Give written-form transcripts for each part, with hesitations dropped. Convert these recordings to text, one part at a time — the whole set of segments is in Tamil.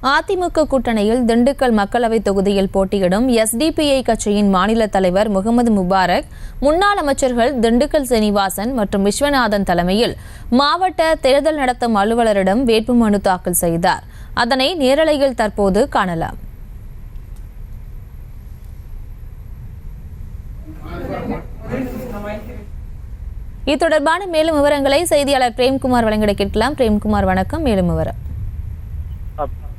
அதிமுக கூட்டணியில் திண்டுக்கல் மக்களவை தொகுதியில் போட்டியிடும் எஸ்டிபிஐ கட்சியின் மாநில தலைவர் முகமது முபாரக், முன்னாள் அமைச்சர்கள் திண்டுக்கல் சீனிவாசன் மற்றும் விஸ்வநாதன் தலைமையில் மாவட்ட தேர்தல் நடத்தும் அலுவலரிடம் வேட்புமனு தாக்கல் செய்தார். அதனை நேரலையில் தற்போது காணலாம். இது தொடர்பான மேலும் விவரங்களை செய்தியாளர் பிரேம்குமார் வழங்கிட கேட்கலாம். பிரேம்குமார், வணக்கம். மேலும் விவரம்.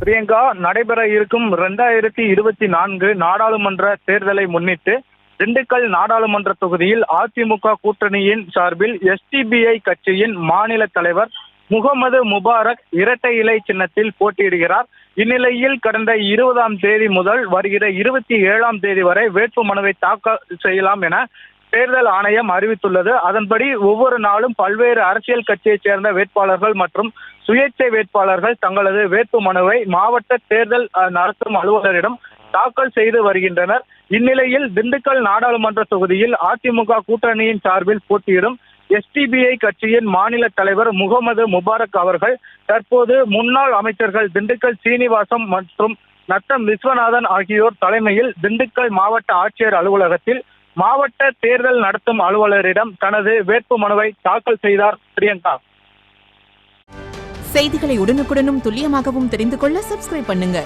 பிரியங்கா, நடைபெற இருக்கும் 2024 நாடாளுமன்ற தேர்தலை முன்னிட்டு திண்டுக்கல் நாடாளுமன்ற தொகுதியில் அதிமுக கூட்டணியின் சார்பில் எஸ்டிபிஐ கட்சியின் மாநில தலைவர் முகமது முபாரக் இரட்டை இலை சின்னத்தில் போட்டியிடுகிறார். இந்நிலையில் கடந்த 20ஆம் தேதி முதல் வருகிற 27ஆம் தேதி வரை வேட்பு மனுவை தாக்கல் செய்யலாம் என தேர்தல் ஆணையம் அறிவித்துள்ளது. அதன்படி ஒவ்வொரு நாளும் பல்வேறு அரசியல் கட்சியைச் சேர்ந்த வேட்பாளர்கள் மற்றும் சுயேட்சை வேட்பாளர்கள் தங்களது வேட்பு மனுவை மாவட்ட தேர்தல் நடத்தும் அலுவலரிடம் தாக்கல் செய்து வருகின்றனர். இந்நிலையில் திண்டுக்கல் நாடாளுமன்ற தொகுதியில் அதிமுக கூட்டணியின் சார்பில் போட்டியிடும் எஸ்டிபிஐ கட்சியின் மாநில தலைவர் முகமது முபாரக் அவர்கள் தற்போது முன்னாள் அமைச்சர்கள் திண்டுக்கல் சீனிவாசம் மற்றும் நத்தம் விஸ்வநாதன் ஆகியோர் தலைமையில் திண்டுக்கல் மாவட்ட ஆட்சியர் அலுவலகத்தில் மாவட்ட தேர்தல் நடத்தும் அலுவலரிடம் தனது வேட்பு மனுவை தாக்கல் செய்தார். பிரியங்கா, செய்திகளை உடனுக்குடனும் துல்லியமாகவும் தெரிந்து கொள்ள சப்ஸ்கிரைப் பண்ணுங்க.